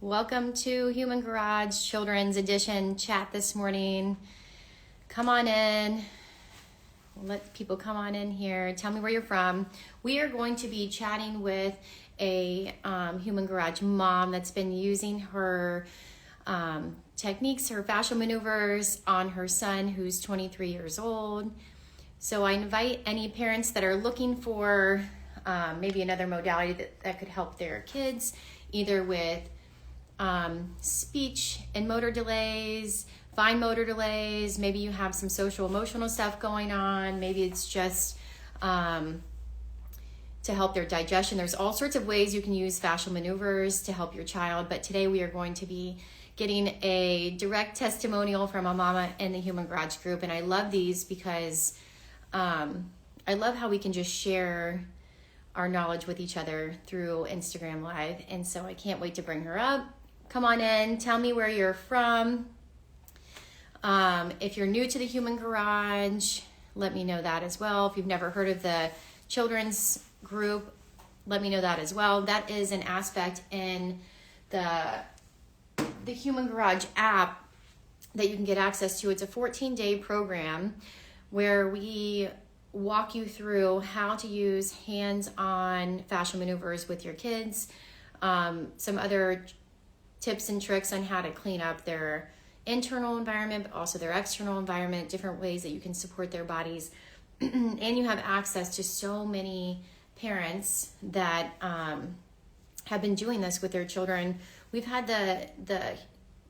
Welcome to Human Garage Children's Edition chat this morning. Come on in. Let people come on in here. Tell me where you're from. We are going to be chatting with a Human Garage mom that's been using her techniques, her fascial maneuvers on her son who's 23 years old. So I invite any parents that are looking for maybe another modality that could help their kids, either with speech and motor delays, fine motor delays. Maybe you have some social emotional stuff going on. Maybe it's just to help their digestion. There's all sorts of ways you can use fascial maneuvers to help your child. But today we are going to be getting a direct testimonial from a mama in the Human Garage group. And I love these because I love how we can just share our knowledge with each other through Instagram Live. And so I can't wait to bring her up. Come on in. Tell me where you're from. If you're new to the Human Garage, let me know that as well. If you've never heard of the children's group, let me know that as well. That is an aspect in the Human Garage app that you can get access to. It's a 14-day program where we walk you through how to use hands-on fascial maneuvers with your kids, some other tips and tricks on how to clean up their internal environment, but also their external environment, different ways that you can support their bodies. And you have access to so many parents that have been doing this with their children. We've had the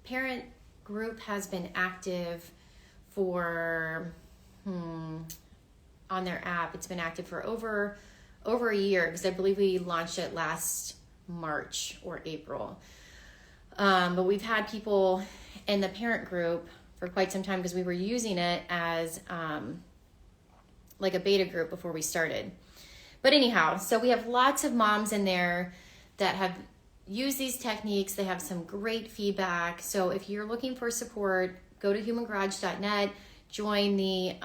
parent group has been active for on their app. It's been active for over a year, because I believe we launched it last March or April. But we've had people in the parent group for quite some time because we were using it as like a beta group before we started. But anyhow, so we have lots of moms in there that have used these techniques. They have some great feedback. So if you're looking for support, go to humangarage.net, join the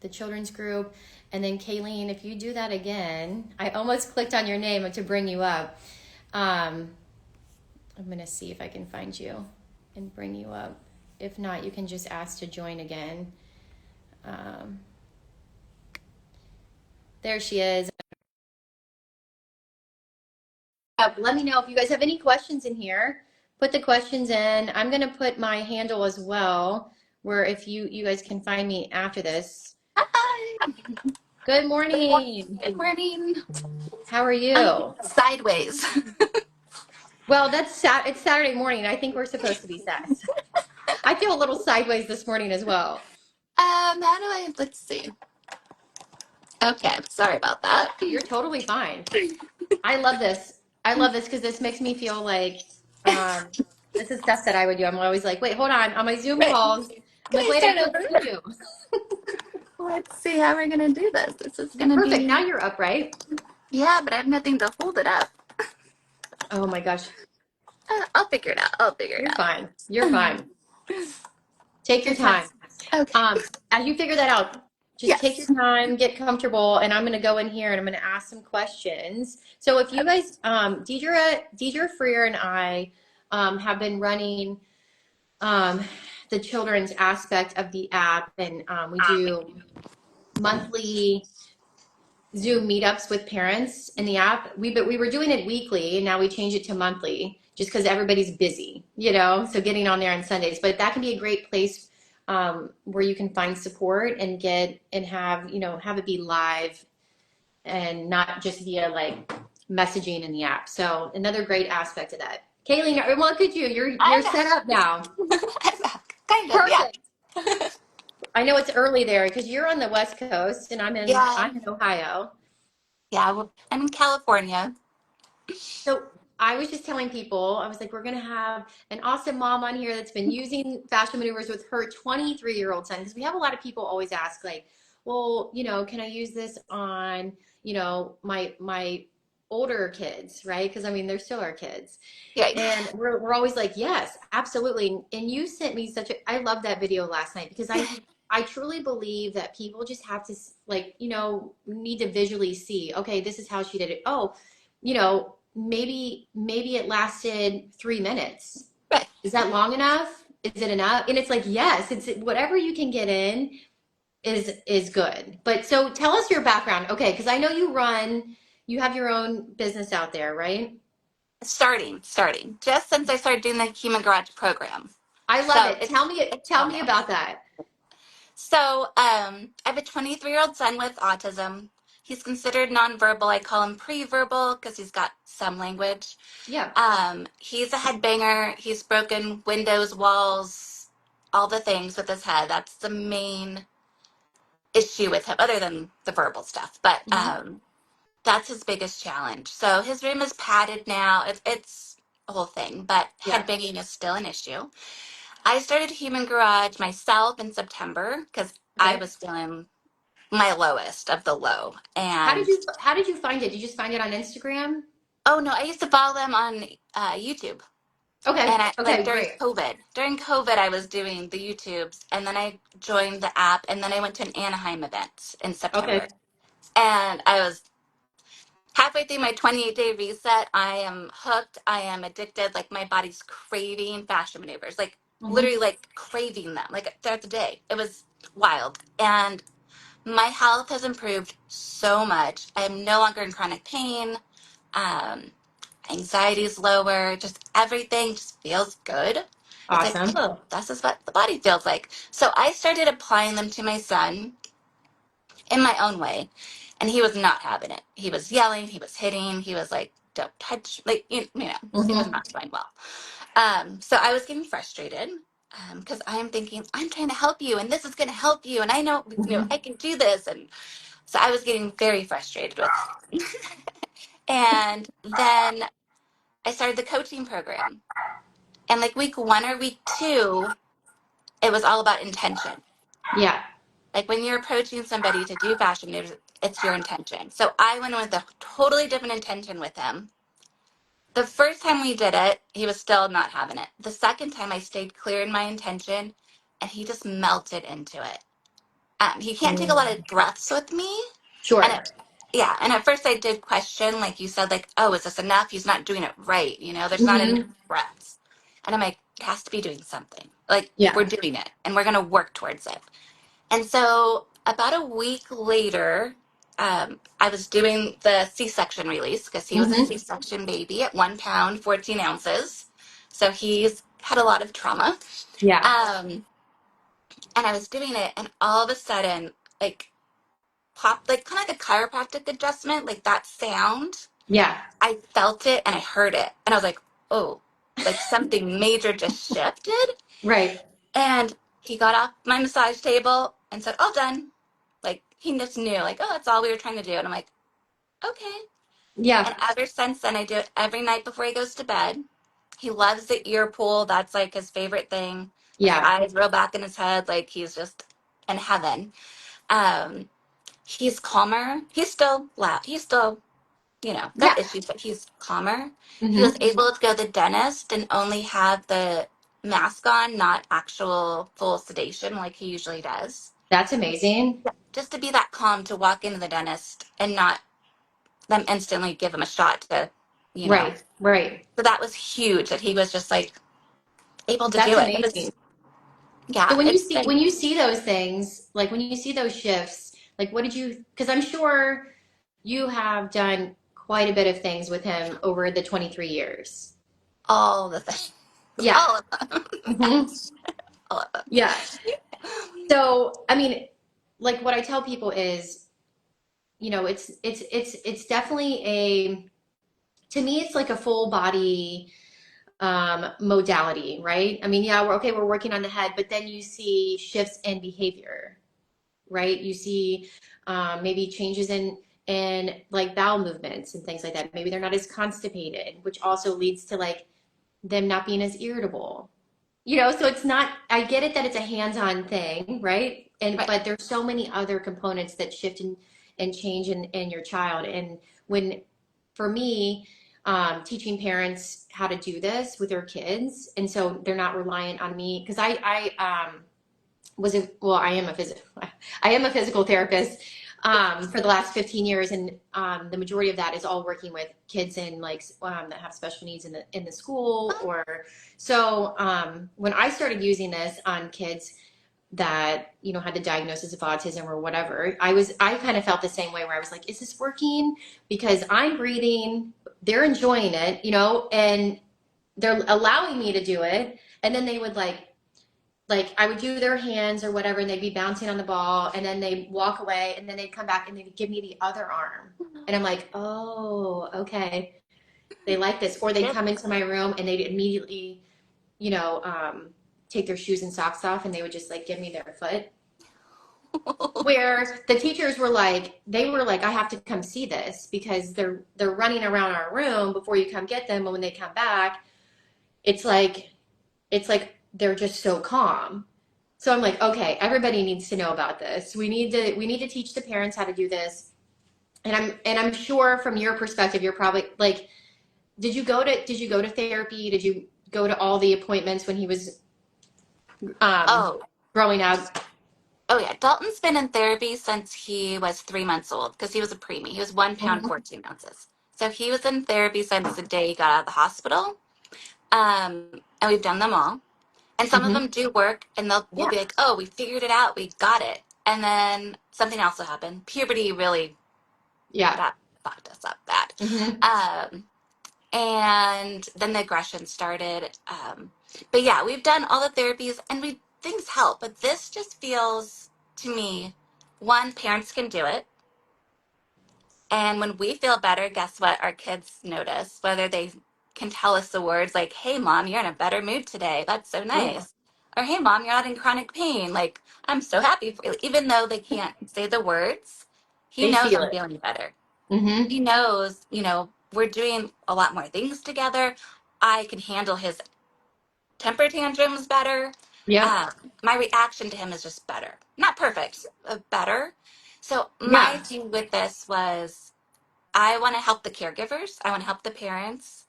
children's group. And then Kayleen, if you do that again, I almost clicked on your name to bring you up. I'm going to see if I can find you and bring you up. If not, you can just ask to join again. There she is. Let me know if you guys have any questions in here. Put the questions in. I'm going to put my handle as well, where if you guys can find me after this. Hi. Good morning. Good morning. How are you? Sideways. Well, it's Saturday morning. I think we're supposed to be sad. I feel a little sideways this morning as well. Let's see. Okay, sorry about that. You're totally fine. I love this. I love this because this makes me feel like this is stuff that I would do. I'm always like, wait, hold on my Zoom calls. I'm like, wait, I start over? can't see you. Let's see how we're gonna do this. This is gonna Perfect. be Now you're up, right? Yeah, but I have nothing to hold it up. Oh my gosh. I'll figure it out. You're fine. You're fine. Take your time. Okay. As you figure that out, just take your time, get comfortable, and I'm going to go in here and I'm going to ask some questions. So if you guys, Deidre Freer and I have been running the children's aspect of the app, and we do monthly Zoom meetups with parents in the app. We were doing it weekly, and now we changed it to monthly just because everybody's busy, so getting on there on Sundays. But that can be a great place where you can find support and have it be live and not just via like messaging in the app. So another great aspect of that. Kayleen, look at you. You're set up now. Kind of, perfect. Yeah. I know it's early there because you're on the West Coast and I'm in Ohio. Yeah, well, I'm in California. So I was just telling people, I was like, we're going to have an awesome mom on here that's been using fascial maneuvers with her 23-year-old son. Because we have a lot of people always ask like, well, can I use this on, my older kids, right? Because I mean, they're still our kids. Yeah. And we're always like, yes, absolutely. And you sent me I love that video last night because I truly believe that people just have to need to visually see, okay, this is how she did it. Oh, maybe it lasted 3 minutes. Right. Is that long enough? Is it enough? And it's like, yes, it's whatever you can get in is good. But so tell us your background. Okay, because I know you have your own business out there, right? Starting. Just since I started doing the Human Garage program. I love So it. it's Tell me wild. about that. So I have a 23-year-old son with autism. He's considered nonverbal. I call him pre-verbal because he's got some language. Yeah. He's a headbanger. He's broken windows, walls, all the things with his head. That's the main issue with him, other than the verbal stuff. But Hmm. that's his biggest challenge. So his room is padded now. It's a whole thing, but Yeah. headbanging is still an issue. I started Human Garage myself in September because I Okay. was feeling my lowest of the low. And How did you find it? Did you just find it on Instagram? oh no, I used to follow them on YouTube. Okay. And I like Okay, during great. COVID. During COVID, I was doing the YouTubes, and then I joined the app, and then I went to an Anaheim event in September. Okay. And I was halfway through my 28-day reset. I am hooked. I am addicted. Like my body's craving fashion maneuvers, like literally Hmm. like craving them, like throughout the day. It was wild. And my health has improved so much. I am no longer in chronic pain. Um, Anxiety is lower. Just everything just feels good. It's like, Awesome. oh, this is what the body feels like. So I started applying them to my son in my own way, and he was not having it. He was yelling, he was hitting, he was like, "Don't touch!" Like you know, he was Hmm. not doing well. So I was getting frustrated because I am thinking, I'm trying to help you, and this is going to help you, and I know I Hmm. can do this, and so I was getting very frustrated with him. And then I started the coaching program. And like week 1 or week 2, it was all about intention. Yeah. Like when you're approaching somebody to do fashion, it's your intention. So I went in with a totally different intention with him. The first time we did it, he was still not having it. The second time, I stayed clear in my intention, and he just melted into it. He can't take a lot Mm. of breaths with me, and Sure. it, yeah. And at first, I did question, like you said, like, oh, is this enough? He's not doing it right. There's not enough Hmm. breaths, and I'm like, it has to be doing something. Like we're Yeah. doing it, and we're gonna work towards it. And so about a week later, I was doing the C-section release because he was a Hmm. C-section baby at 1 pound, 14 ounces. So he's had a lot of trauma. Yeah. Um, and I was doing it, and all of a sudden, like, pop, like, kind of like a chiropractic adjustment, like that sound. Yeah. I felt it and I heard it. And I was like, oh, like something major just shifted. Right. And he got off my massage table and said, all done. Like he just knew, like, oh, that's all we were trying to do. And I'm like, okay. Yeah. And ever since then, I do it every night before he goes to bed. He loves the ear pull. That's like his favorite thing. His Yeah. eyes roll back in his head, like he's just in heaven. Um, he's calmer. He's still loud. He's still, got Yeah. issues, but he's calmer. He was Hmm. able to go to the dentist and only have the mask on, not actual full sedation like he usually does. That's amazing. Just to be that calm to walk into the dentist and not them instantly give him a shot to, you know. Right. Right. So that was huge that he was just like able to That's do it. It amazing. was, So yeah, it's when been you see those things, like when you see those shifts, like what did you, because I'm sure you have done quite a bit of things with him over the 23 years. all the things, Yeah. all of them. Hmm. Yes, all of them. Yeah. So, I mean, like what I tell people is, it's definitely to me, it's like a full body modality, right? I mean, yeah, we're working on the head, but then you see shifts in behavior, right? You see maybe changes in like bowel movements and things like that. Maybe they're not as constipated, which also leads to like them not being as irritable. So it's not, I get it that it's a hands-on thing, right? Right. But there's so many other components that shift and change in your child. And when, for me, teaching parents how to do this with their kids, and so they're not reliant on me, because I am a physical therapist. for the last 15 years, and the majority of that is all working with kids in like that have special needs in the school. Oh, Or so when I started using this on kids that had the diagnosis of autism or whatever, I kind of felt the same way, where I was like, is this working? Because I'm breathing, they're enjoying it, and they're allowing me to do it. And then they would like I would do their hands or whatever, and they'd be bouncing on the ball, and then they'd walk away, and then they'd come back and they'd give me the other arm. And I'm like, oh, okay. They like this. Or they'd yep. come into my room and they'd immediately, you know, um, take their shoes and socks off, and they would just like give me their foot. Where the teachers were like, they were like, I have to come see this because they're running around our room before you come get them. And when they come back, it's like they're just so calm. So I'm like, okay, everybody needs to know about this. We need to teach the parents how to do this. And I'm sure from your perspective, you're probably like, did you go to therapy? Did you go to all the appointments when he was um Oh, growing up? oh yeah. Dalton's been in therapy since he was 3 months old because he was a preemie. He was 1 pound, Mhm. 14 ounces. So he was in therapy since the day he got out of the hospital. And we've done them all. And some of Mhm. them do work, and we'll Yeah. be like, "Oh, we figured it out. We got it." And then something else will happen. Puberty really Yeah. that fucked us up bad. Mhm. Um, and then the aggression started. But yeah, we've done all the therapies, and we things help. But this just feels to me, one, parents can do it, and when we feel better, guess what? Our kids notice, whether they can tell us the words like, "Hey, mom, you're in a better mood today. That's so Yeah. nice." Or, "Hey, mom, you're not in chronic pain. Like, I'm so happy for you." Even though they can't say the words, he They knows feel I'm it. feeling better. Mhm. He knows, we're doing a lot more things together. I can handle his temper tantrums better. Yep. Um, my reaction to him is just better. Not perfect, but better. So, my Yeah. thing with this was I want to help the caregivers, I want to help the parents,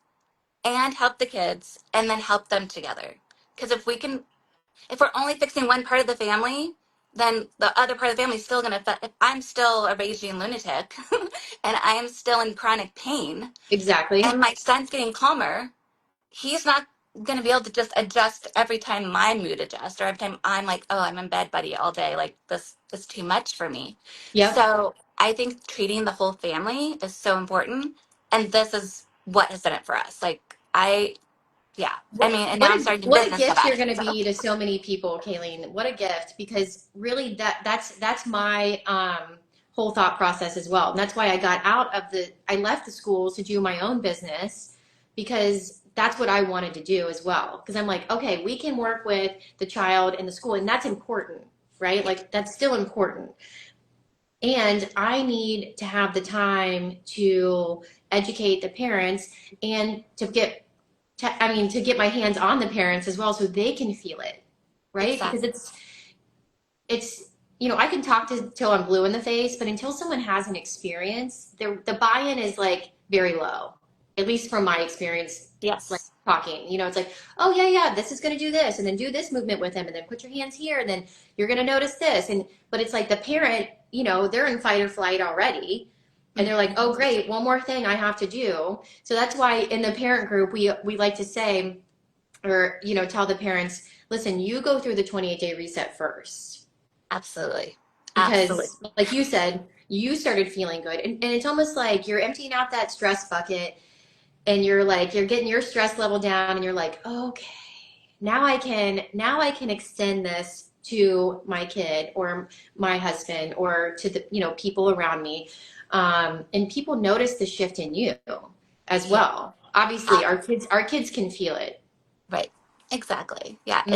and help the kids, and then help them together. Because if we're only fixing one part of the family, then the other part of the family is still going to, if I'm still a raging lunatic and I am still in chronic pain, and Exactly. my son's getting calmer, he's not going to be able to just adjust every time my mood adjusts or every time I'm like, oh, I'm in bed, buddy, all day. Like, this is too much for me. Yep. So I think treating the whole family is so important. And this is what has done it for us. Like, yeah. I What mean, and now what I'm a starting to what a business gift about you're it. going to So be to so many people, Kayleen. What a gift, because really that's my whole thought process as well. And that's why I left the school to do my own business, because that's what I wanted to do as well. Because I'm like, okay, we can work with the child in the school, and that's important, right? yeah, Like that's still important. And I need to have the time to educate the parents and to get my hands on the parents as well so they can feel it, right? Because exactly. I can talk till I'm blue in the face, but until someone has an experience, the buy-in is like very low, at least from my experience, like Yes. talking. It's like, oh yeah, yeah, this is going to do this, and then do this movement with him, and then put your hands here, and then you're going to notice this, but it's like the parent, they're in fight or flight already, and they're like, oh Mhm. great, one more thing I have to do. So that's why in the parent group we like to say, or tell the parents, listen, you go through the 28-day reset first, Absolutely. because Absolutely. like you said, you started feeling good, and it's almost like you're emptying out that stress bucket, and you're getting your stress level down, and you're like, okay, now I can extend this to my kid or my husband or to the people around me, and people notice the shift in you as Yeah. well. Obviously Uh, our kids can feel it. right. Exactly. Yeah. Hmm.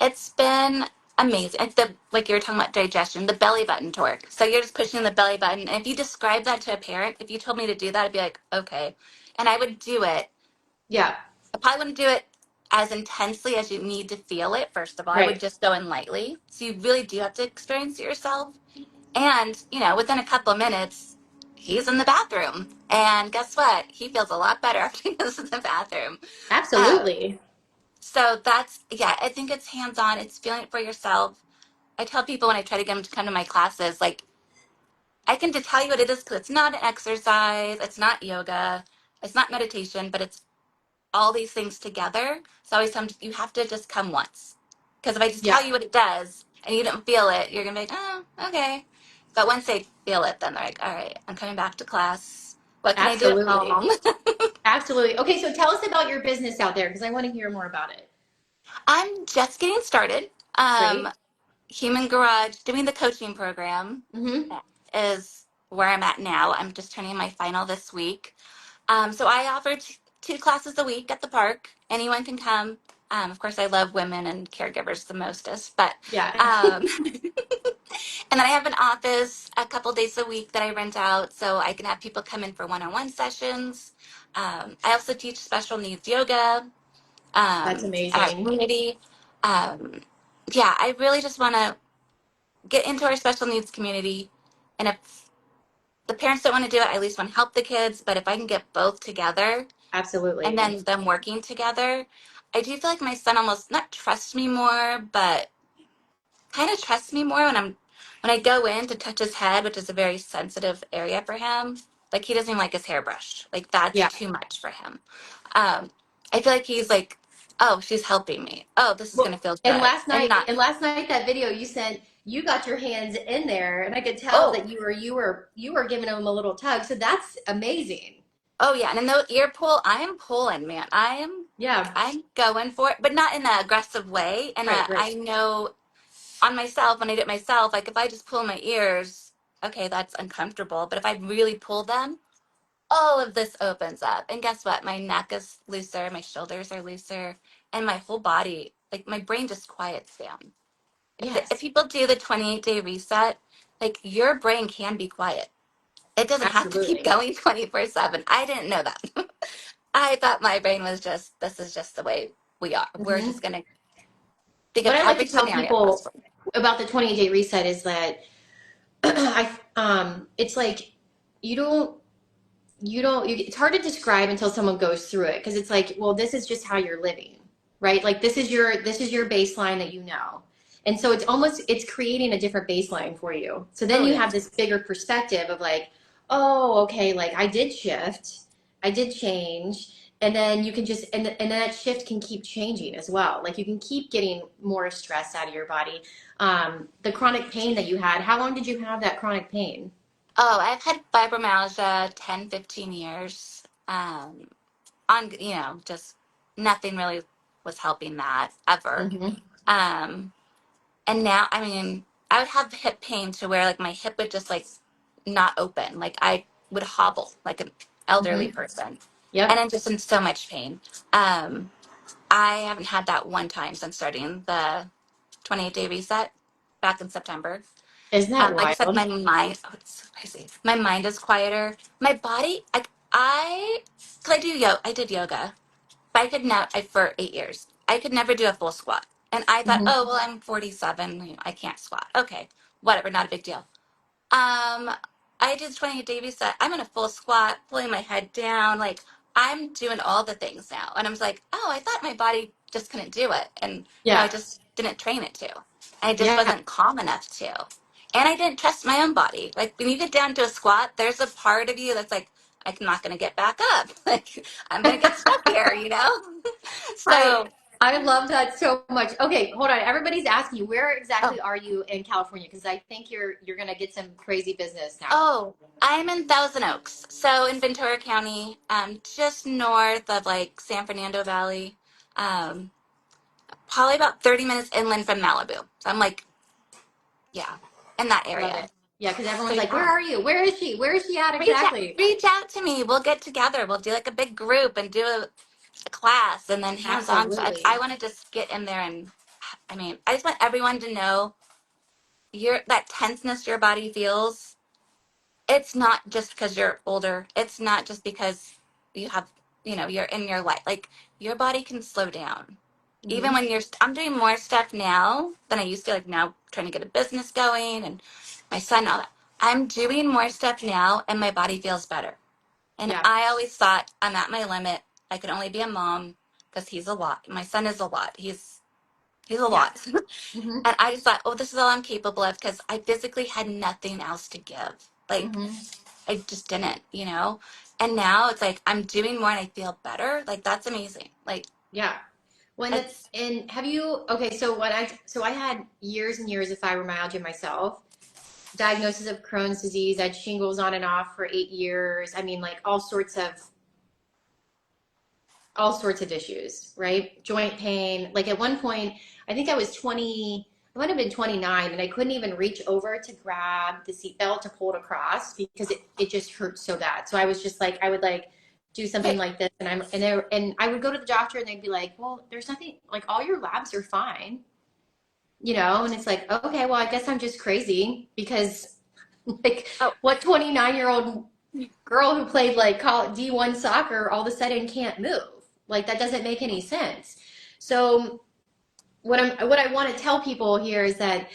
It's been amazing. It's like you were talking about digestion, the belly button torque. So you're just pushing the belly button. And if you describe that to a parent, if you told me to do that, I'd be like, okay. And I would do it. Yeah. I probably wouldn't do it as intensely as you need to feel it. First of all, I would Right. just go in lightly. So you really do have to experience it yourself. And, within a couple of minutes, he's in the bathroom. And guess what? He feels a lot better after he goes to the bathroom. Um, Absolutely. so yeah, I think it's hands on. It's feeling it for yourself. I tell people when I try to get them to come to my classes, like, I can just tell you what it is because it's not an exercise, it's not yoga, it's not meditation, but it's all these things together. So I always tell them you have to just come once. Because if I just tell Yeah, you what it does and you don't feel it, you're gonna be like, oh, okay. But once they feel it, then they're like, all right, I'm coming back to class. What can I do at absolutely. home? Absolutely. Okay, so tell us about your business out there because I want to hear more about it. I'm just getting started. Um, Great. Human Garage, doing the coaching program Mm-hmm. is where I'm at now. I'm just turning my final this week. So I offer two classes a week at the park. Anyone can come. Of course, I love women and caregivers the mostest, but Yeah. um, and then I have an office a couple days a week that I rent out, so I can have people come in for one-on-one sessions. I also teach special needs yoga That's at our amazing. community. Um, yeah, I really just want to get into our special needs community, and if the parents don't want to do it, I at least want to help the kids. But if I can get both together and Absolutely. then them working together, I do feel like my son almost not trusts me more, but kind of trusts me more when I go in to touch his head, which is a very sensitive area for him. Like he doesn't even like his hair brushed. Like that's Yeah. too much for him. Um, I feel like he's like, oh, she's helping me. Oh, this is gonna Well, feel good, and not. and last night that video you sent, you got your hands in there, and I could tell Oh, that you were giving him a little tug. So that's amazing. oh yeah, and in the ear pull, I am pulling, man. Yeah. I'm going for it, but not in an aggressive way. And Right. I Right. know on myself when I do it myself, like if I just pull my ears, okay, that's uncomfortable. But if I really pull them, all of this opens up. And guess what? My neck is looser, my shoulders are looser, and my whole body, like my brain just quiets down. If Yes. people do the 28-day reset, like your brain can be quiet. It doesn't have to keep Absolutely. going 24/7. I didn't know that. I thought my brain was just, this is just the way we are. We're just Hmm. going to think What of I like every to tell scenario goes people from. about the 28-day reset is that it's like you don't it's hard to describe until someone goes through it because it's like, well, this is just how you're living, right? Like this is your baseline that you know. And so it's creating a different baseline for you. So then Oh, you yeah. have this bigger perspective of like, oh, okay, like I did shift, I did change, and then you can just and then that shift can keep changing as well. Like you can keep getting more stress out of your body. The chronic pain that you had, how long did you have that chronic pain? Oh, I've had fibromyalgia 10, 15 years. Just nothing really was helping that ever. Hmm. Um, and now, I mean, I would have hip pain to where like my hip would just like not open. Like I would hobble like an elderly Hmm. person. And Yep. I'm just in so much pain. Um, I haven't had that one time since starting the 28-day reset back in September. Isn't that Like I said, wild? my mind, oh, it's so crazy. My mind is quieter. My body, cause I did yoga, but I could not, for 8 years, I could never do a full squat. And I thought, Hmm. oh, well, I'm 47, I can't squat. Okay, whatever, not a big deal. Um, I did 28-day reset. I'm in a full squat, pulling my head down. Like I'm doing all the things now. And I was like, oh, I thought my body just couldn't do it. And no, I Yeah. just didn't train it to. I just Yeah. wasn't calm enough to. And I didn't trust my own body. Like when you get down to a squat, there's a part of you that's like, I'm not going to get back up. Like I'm going to get stuck here. I So, I love that so much. Okay, hold on. Everybody's asking you, where oh, exactly are you in California? Because I think you're gonna get some crazy business now. Oh, I'm in Thousand Oaks, so in Ventura County, just north of like San Fernando Valley, um, probably about 30 minutes inland from Malibu. So I'm like, yeah, in that Love area. it. Yeah, because So everyone's like, where yeah, are you? Where is she? Where is she at exactly? reach out to me. We'll get together. We'll do like a big group and do a class and then hands on. So I Absolutely. want to just get in there and, I mean, I just want everyone to know that tenseness your body feels. It's not just because you're older. It's not just because you have, you're in your life. Like your body can slow down. Even Hmm. when I'm doing more stuff now than I used to, like now trying to get a business going and my son, all that. I'm doing more stuff now and my body feels better. And Yeah. I always thought I'm at my limit. I could only be a mom because he's a lot. My son is a lot. He's a Yeah. lot. Hmm. And I just thought, oh, this is all I'm capable of because I physically had nothing else to give. Like, Mm-hmm. I just didn't, And now it's like I'm doing more and I feel better. Like, that's amazing. Like, Yeah. When it's, it's and have you okay, so I had years and years of fibromyalgia myself. Diagnosis of Crohn's disease. I had shingles on and off for 8 years. I mean, like all sorts of issues, right? Joint pain. Like at one point, I think I was 20, I might have been 29, and I couldn't even reach over to grab the seatbelt to pull it across because it just hurt so bad. So I was just like, I would like do something okay. like this, and I would go to the doctor, and they'd be like, well, there's nothing, like all your labs are fine, and it's like, okay, well, I guess I'm just crazy because like Oh, what 29-year-old girl who played like D1 soccer all of a sudden can't move. Like that doesn't make any sense. So what I want to tell people here is that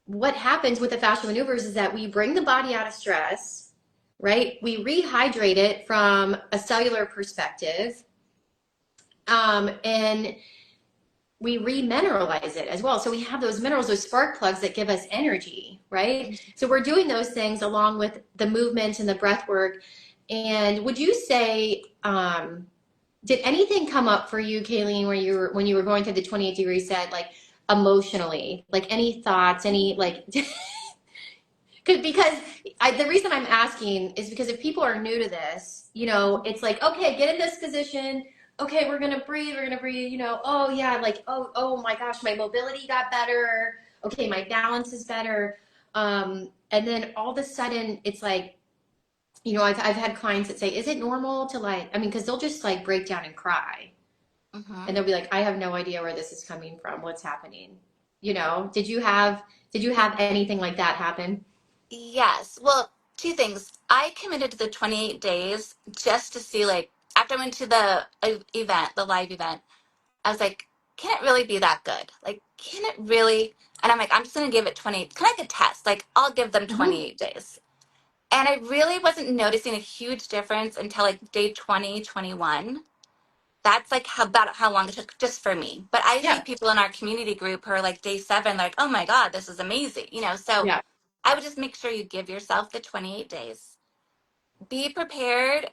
what happens with the fascial maneuvers is that we bring the body out of stress, right? We rehydrate it from a cellular perspective, and we remineralize it as well. So we have those minerals, those spark plugs that give us energy, right? So we're doing those things along with the movement and the breath work. And would you say, did anything come up for you, Kayleen, where when you were going through the 28-degree reset, like emotionally, like any thoughts, any like because the reason I'm asking is because if people are new to this, it's like, okay, get in this position. Okay, we're gonna breathe. We're gonna breathe. Oh yeah, like oh my gosh, my mobility got better. Okay, my balance is better. And then all of a sudden, it's like, I've had clients that say, is it normal to like? I mean, because they'll just like break down and cry, hmm and they'll be like, I have no idea where this is coming from. What's happening? Did you have anything like that happen? yes. Well, two things. I committed to the 28 days just to see, like, after I went to the event, the live event, I was like, can it really be that good? Like, can it really? And I'm like, I'm just going to give it 20. Can I get a test? Like, I'll give them Hmm. 28 days. And I really wasn't noticing a huge difference until like day 20, 21. That's like about how long it took just for me. But I see Yeah. people in our community group who are like day 7, like, oh my God, this is amazing. So Yeah. I would just make sure you give yourself the 28 days. Be prepared.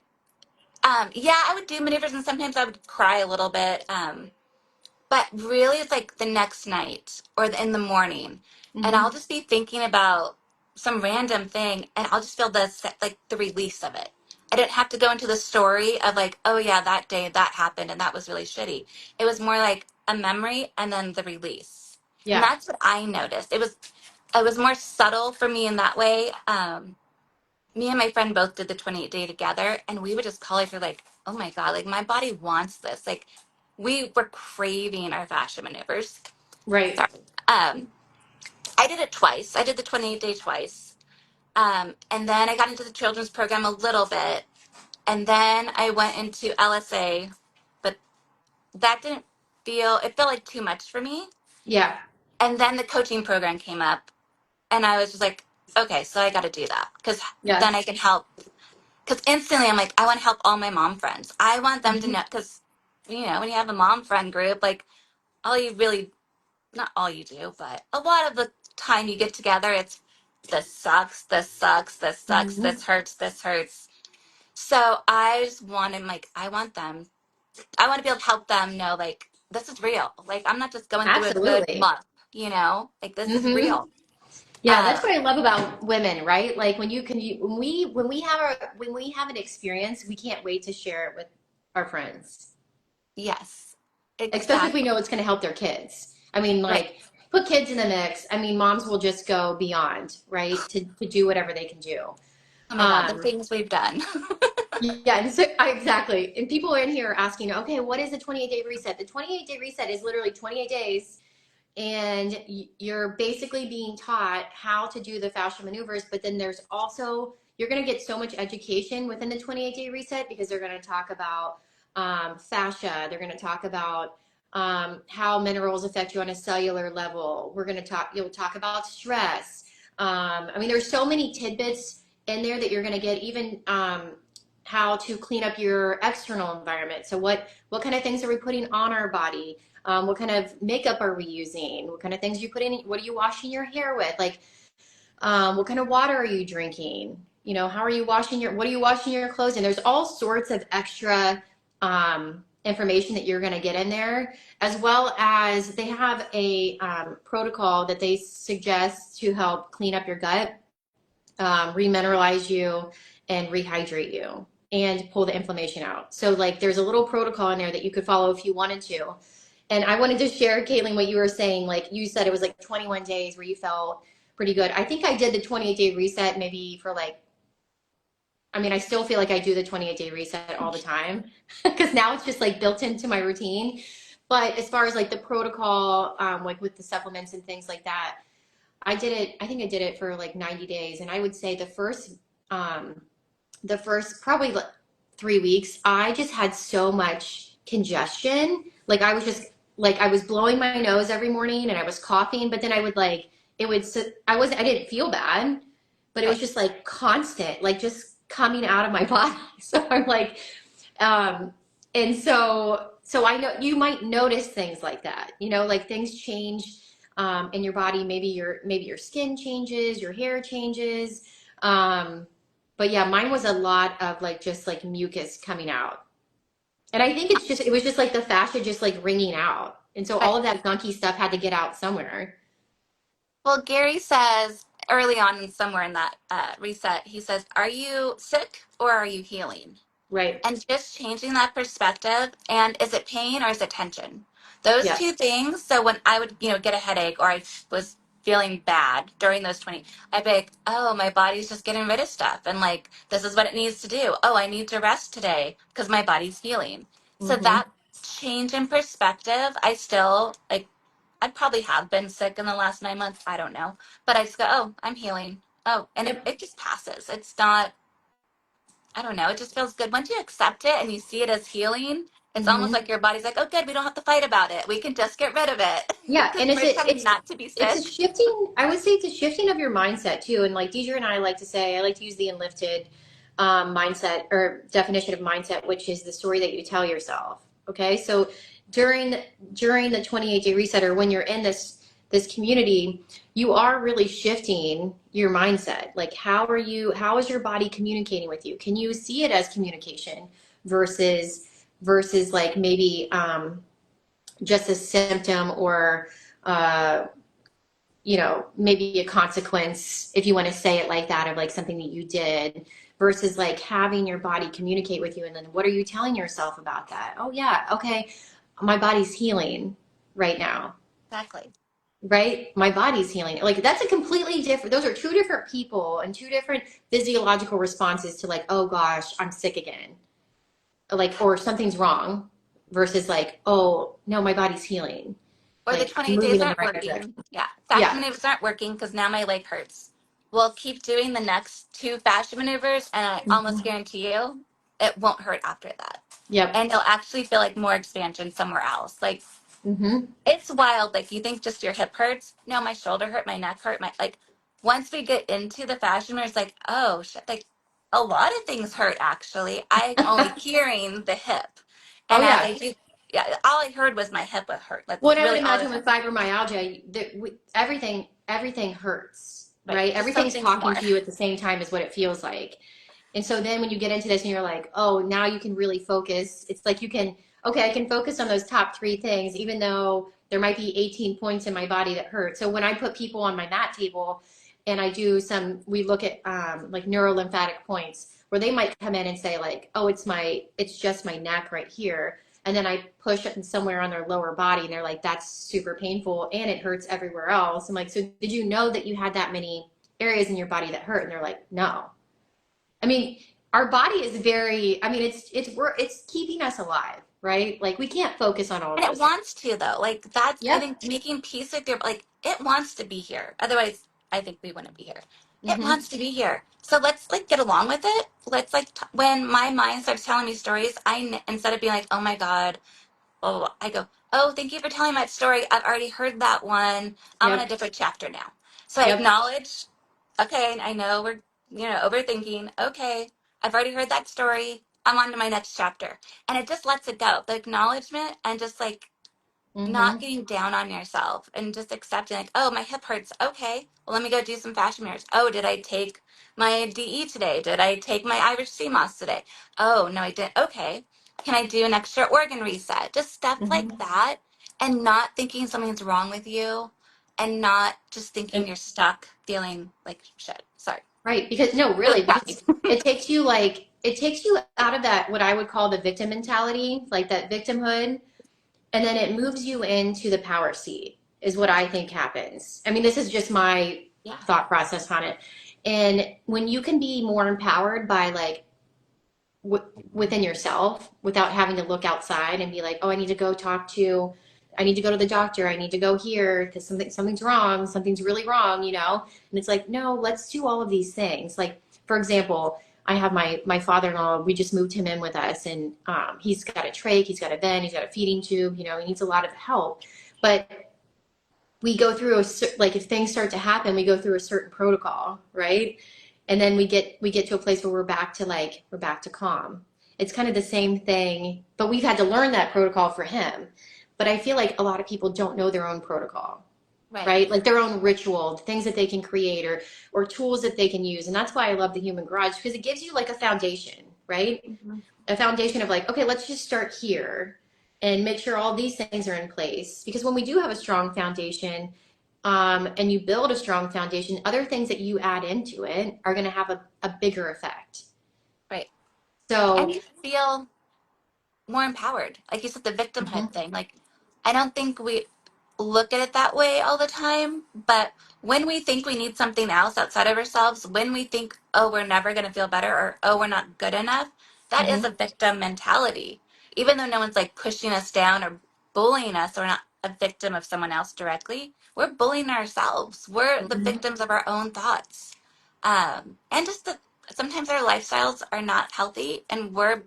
Yeah, I would do maneuvers and sometimes I would cry a little bit. But really, it's like the next night or in the morning, and I'll Hmm. just be thinking about some random thing, and I'll just feel like the release of it. I didn't have to go into the story of like, oh yeah, that day that happened and that was really shitty. It was more like a memory and then the release, and Yeah. that's what I noticed. It was more subtle for me in that way. Me and my friend both did the 28-day together, and we would just call each other like, oh my God, like my body wants this. Like we were craving our fashion maneuvers. Right. Sorry. I did it twice. I did the 28-day twice. And then I got into the children's program a little bit. And then I went into LSA, but it felt like too much for me. Yeah. And then the coaching program came up, and I was just like, okay, so I got to do that because Yeah. then I can help. Because instantly I'm like, I want to help all my mom friends. I want them to Hmm. know, because, when you have a mom friend group, like, all you really, not all you do, but a lot of the time you get together, it's this sucks, this sucks, this sucks, Hmm. this hurts, this hurts. So I just wanted, like, I want to be able to help them know, like, this is real. Like, I'm not just going through a good Absolutely. month, like, this is Hmm. real. Yeah, Um, that's what I love about women, right? Like when we have an experience, we can't wait to share it with our friends, yes, especially if we exactly. know it's going to help their kids. I mean, Right. like put kids in the mix. I mean, moms will just go beyond, right? To do whatever they can do. Oh my God, the Um, things we've done. Yeah, and so exactly. And people are in here asking, okay, what is the 28-day reset? The 28-day reset is literally 28 days, and you're basically being taught how to do the fascial maneuvers. But then there's also, you're going to get so much education within the 28-day reset because they're going to talk about fascia. They're going to talk about how minerals affect you on a cellular level. You'll talk about stress. I mean, there's so many tidbits in there that you're going to get, even how to clean up your external environment. So what kind of things are we putting on our body? What kind of makeup are we using? What kind of things are you putting? What are you washing your hair with? Like, What kind of water are you drinking? You know, how are you washing what are you washing your clothes in? There's all sorts of extra information that you're going to get in there, as well as they have a protocol that they suggest to help clean up your gut, remineralize you, and rehydrate you and pull the inflammation out. So, like, there's a little protocol in there that you could follow if you wanted to. And I wanted to share, Caitlin, what you were saying. Like, you said it was like 21 days where you felt pretty good. I think I did the 28-day reset maybe for like, I mean, I still feel like I do the 28-day reset all the time because now it's just like built into my routine. But as far as like the protocol, like with the supplements and things like that, I did it, I think I did it for like 90 days. And I would say the first probably like 3 weeks, I just had so much congestion. Like I was just like I was blowing my nose every morning and I was coughing, but then I would like it would I didn't feel bad, but it was Right. just like constant, like just coming out of my body. So I'm like, and so I know you might notice things like that, you know, like things change in your body. Maybe your skin changes, your hair changes. Um, but yeah, mine was a lot of like just like mucus coming out. And I think it was just like the fascia just like wringing out. And so all Right. of that gunky stuff had to get out somewhere. Well, Gary says early on, somewhere in that reset, he says, "Are you sick or are you healing?" Right. And just changing that perspective, and is it pain or is it tension? Those Yes. two things. So when I would, get a headache or I was feeling bad during those 20, I'd be like, oh, my body's just getting rid of stuff. And like, this is what it needs to do. Oh, I need to rest today because my body's healing. So Mm-hmm. that change in perspective, I still like, I probably have been sick in the last 9 months. I don't know. But I just go, oh, I'm healing. Oh, and Yep. it just passes. It's not, I don't know. It just feels good. Once you accept it and you see it as healing, it's almost Mm-hmm. like your body's like, oh, good, we don't have to fight about it. We can just get rid of it Yeah, because and we're trying not to be it's a sick. shifting. I would say it's a shifting of your mindset too. And like Deidre and I like to say, I like to use the enlifted mindset or definition of mindset, which is the story that you tell yourself. Okay, so during during the 28-day reset or when you're in this community, you are really shifting your mindset. Like how is your body communicating with you? Can you see it as communication versus like maybe just a symptom or uh, maybe a consequence, if you want to say it like that, of like something that you did versus like having your body communicate with you. And then what are you telling yourself about that? Oh, yeah, okay, my body's healing right now, Exactly. right? My body's healing. Like that's a completely different, those are two different people and two different physiological responses to like, oh gosh, I'm sick again, like, or something's wrong versus like, oh, no, my body's healing. Or the Like I'm 20 days moving in the aren't right direction. working. Yeah. Fashion Yeah. maneuvers aren't working because now my leg hurts. We'll keep doing the next two fashion maneuvers, and I almost Mhm. guarantee you it won't hurt after that. Yep. And you'll actually feel like more expansion somewhere else. Like, Hmm. it's wild. Like, you think just your hip hurts. No, my shoulder hurt, my neck hurt, my like. Once we get into the fashion, it's like, oh shit! Like, a lot of things hurt. Actually, I'm only hearing the hip, Oh and as yeah. I do, yeah, all I heard was my hip would hurt. Well, That's and I would really all I imagine heard. with fibromyalgia, everything hurts, Right, right? just some Everything's things talking more. to you at the same time is what it feels like. And so then when you get into this and you're like, oh, now you can really focus. It's like okay, I can focus on those top three things, even though there might be 18 points in my body that hurt. So when I put people on my mat table and we look at like neurolymphatic points where they might come in and say like, oh, it's just my neck right here. And then I push it somewhere on their lower body and they're like, that's super painful and it hurts everywhere else. I'm like, so did you know that you had that many areas in your body that hurt? And they're like, no. I mean, our body is very, I mean, it's keeping us alive, right? Like we can't focus on all of And it those things. wants to though. Like that's I Yep. think making peace with your like it wants to be here. Otherwise, I think we wouldn't be here. It Mm-hmm. wants to be here. So let's like get along with it. Let's like when my mind starts telling me stories, instead of being like, "Oh my god," oh, I go, "Oh, thank you for telling my story. I've already heard that one. I'm on a Yep. different chapter now." So I Yep. acknowledge, okay, I know we're, overthinking. Okay, I've already heard that story. I'm on to my next chapter. And it just lets it go. The acknowledgement and just like not Mm-hmm. getting down on yourself and just accepting, like, oh, my hip hurts. Okay, well, let me go do some fashion mirrors. Oh, did I take my DE today? Did I take my Irish sea moss today? Oh, no, I didn't. Okay, can I do an extra organ reset? Just stuff like Mm-hmm. that, and not thinking something's wrong with you, and not just thinking And you're stuck feeling like shit. Sorry. right, because no, Really really, crappy. because it takes you out of that what I would call the victim mentality, like that victimhood, and then it moves you into the power seat, is what I think happens. I mean, this is just my Yeah. thought process on it. And when you can be more empowered by like within yourself without having to look outside and be like, oh, I need to go to the doctor. I need to go here because something's wrong. Something's really wrong, you know? And it's like, no, let's do all of these things. Like, for example, I have my father-in-law, we just moved him in with us and he's got a trach, he's got a vent, he's got a feeding tube, you know, he needs a lot of help. But we go through like if things start to happen, we go through a certain protocol, right? And then we get to a place where we're back to calm. It's kind of the same thing, but we've had to learn that protocol for him. But I feel like a lot of people don't know their own protocol, Right. right? Like their own ritual, things that they can create or tools that they can use. And that's why I love the human garage because it gives you like a foundation, right? Mhm. A foundation of like, okay, let's just start here and make sure all these things are in place. Because when we do have a strong foundation, and you build a strong foundation, other things that you add into it are going to have a bigger effect. Right. And So, you feel more empowered. Like you said, the victimhood mhm, thing. Like, I don't think we look at it that way all the time, but when we think we need something else outside of ourselves, when we think, oh, we're never going to feel better or, oh, we're not good enough, that is mhm, a victim mentality. Even though no one's like pushing us down or bullying us, or not a victim of someone else directly, we're bullying ourselves. We're the mhm. victims of our own thoughts. And just that sometimes our lifestyles are not healthy and we're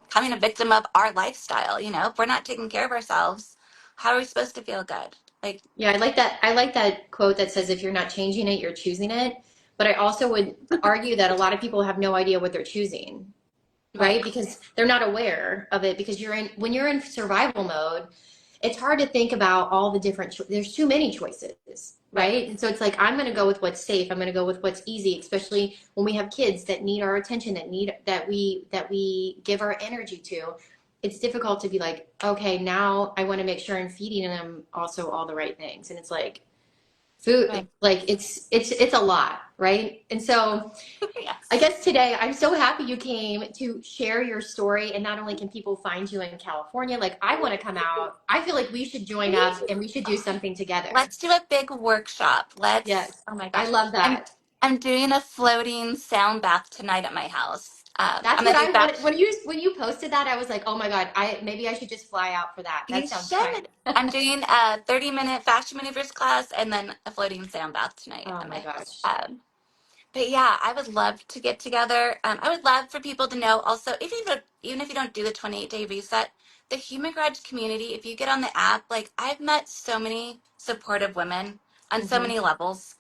becoming a victim of our lifestyle. You know, if we're not taking care of ourselves, how are we supposed to feel good? Like, Yeah, I like that. I like that quote that says, if you're not changing it, you're choosing it. But I also would argue that a lot of people have no idea what they're choosing, right, right? Because they're not aware of it because when you're in survival mode, it's hard to think about all the there's too many choices, right, right? And so it's like I'm going to go with what's safe. I'm going to go with what's easy, especially when we have kids that need our attention, that we give our energy to. It's difficult to be like, okay, now I want to make sure I'm feeding them also all the right things. And it's like right. food, like it's a lot, right? And so I Yes. guess today I'm so happy you came to share your story. And not only can people find you in California, like I want to come out. I feel like we should join up Please. and we should do something together. Let's do a big workshop. Yes, Oh my I gosh. love I'm that. I'm doing a floating sound bath tonight at my house. That's I'm what gonna do I back. wanted when you posted that. I was like, oh my God, I maybe I should just fly out for that. You That sounds fun. should. I'm doing a 30-minute Fascial Maneuvers class and then a floating sound bath tonight Oh at my my house. gosh. But yeah, I would love to get together. I would love for people to know also, even if you don't do the 28-day reset, the Human Garage community, if you get on the app, like I've met so many supportive women on so Hmm. many levels.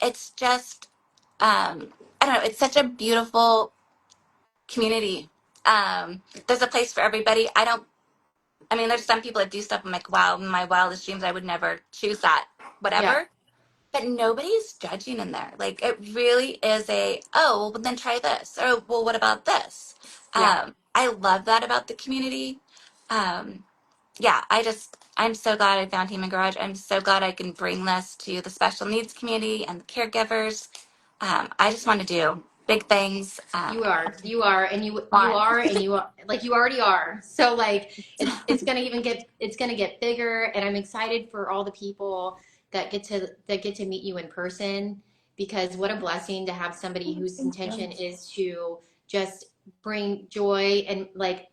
It's just, I don't know, it's such a beautiful community. There's a place for everybody. I mean, there's some people that do stuff. I'm like, wow, in my wildest dreams, I would never choose that, Yeah. whatever, but nobody's judging in there. Like it really is oh, well then try this. Or well, what about this? Yeah. I love that about the community. Um, yeah, I'm so glad I found Human Garage. I'm so glad I can bring this to the special needs community and the caregivers. I just want to do big things. You are, and you Want. are, and you are like you already are. So like it's gonna get bigger, and I'm excited for all the people that get to meet you in person because what a blessing to have somebody whose Thank you. intention is to just bring joy and like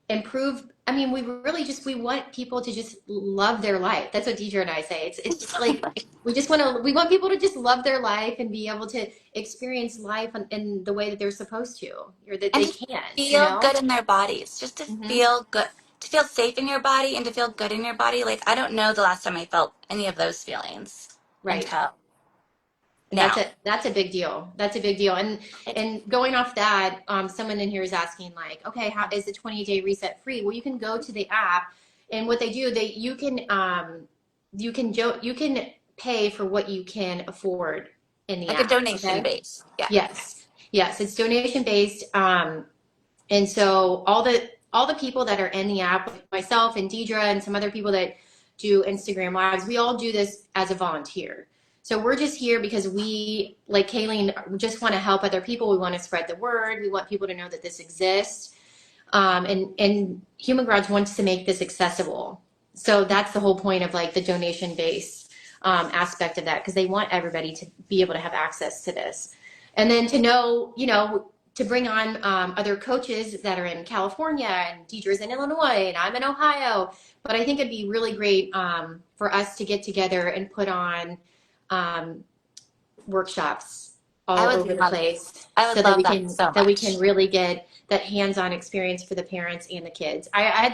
improve. I mean, we want people to just love their life. That's what Deidre and I say. It's like we want people to just love their life and be able to experience life in the way that they're supposed to or that And they to can, you feel know? good in their bodies, just to Hmm. feel good, to feel safe in your body and to feel good in your body. Like, I don't know the last time I felt any of those feelings Right. until And that's now. that's a big deal. That's a big deal. It, And going off that, someone in here is asking like, okay, how is the 28-day reset free? Well, you can go to the app. And what they do, you can pay for what you can afford in the Like a app. donation Okay. base. Yeah. Yes. Yes. It's donation based. And so all the people that are in the app, like myself and Deidre and some other people that do Instagram lives, we all do this as a volunteer. So we're just here because we, like Kayleen, just want to help other people. We want to spread the word. We want people to know that this exists. And Human Garage wants to make this accessible. So that's the whole point of like the donation based aspect of that, because they want everybody to be able to have access to this. And then to know, to bring on other coaches that are in California, and Deidre's in Illinois and I'm in Ohio. But I think it'd be really great for us to get together and put on um, workshops I all would over the love place I so would that love we that can so that we can much. really get that hands-on experience for the parents and the kids. I had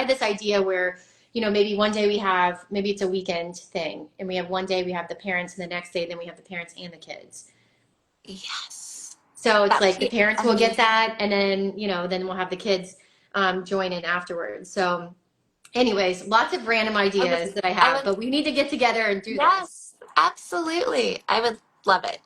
this idea where, maybe one day maybe it's a weekend thing, and we have one day we have the parents, and the next day then we have the parents and the kids. Yes. So it's That would like the be parents will get amazing. that, and then, then we'll have the kids join in afterwards. So anyways, lots of random I would ideas that I I have, would but we need to get together and do this. yes, absolutely. I would love it.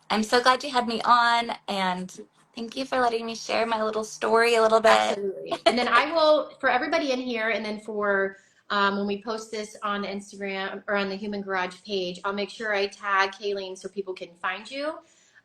I'm so glad you had me on, and thank you for letting me share my little story a little bit. Absolutely. And then I will, for everybody in here, and then for when we post this on the Instagram or on the Human Garage page, I'll make sure I tag Kayleen so people can find you.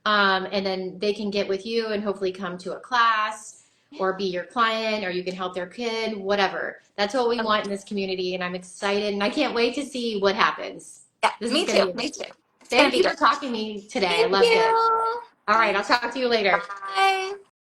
And then they can get with you and hopefully come to a class or be your client, or you can help their kid, whatever. That's what we want in this community. And I'm excited and I can't wait to see what happens. Yeah, This is me going to too. be Me too. amazing. It's gonna Thank be you for great. talking to me today. I Thank loved it. you. All right. I'll talk to you later. Bye.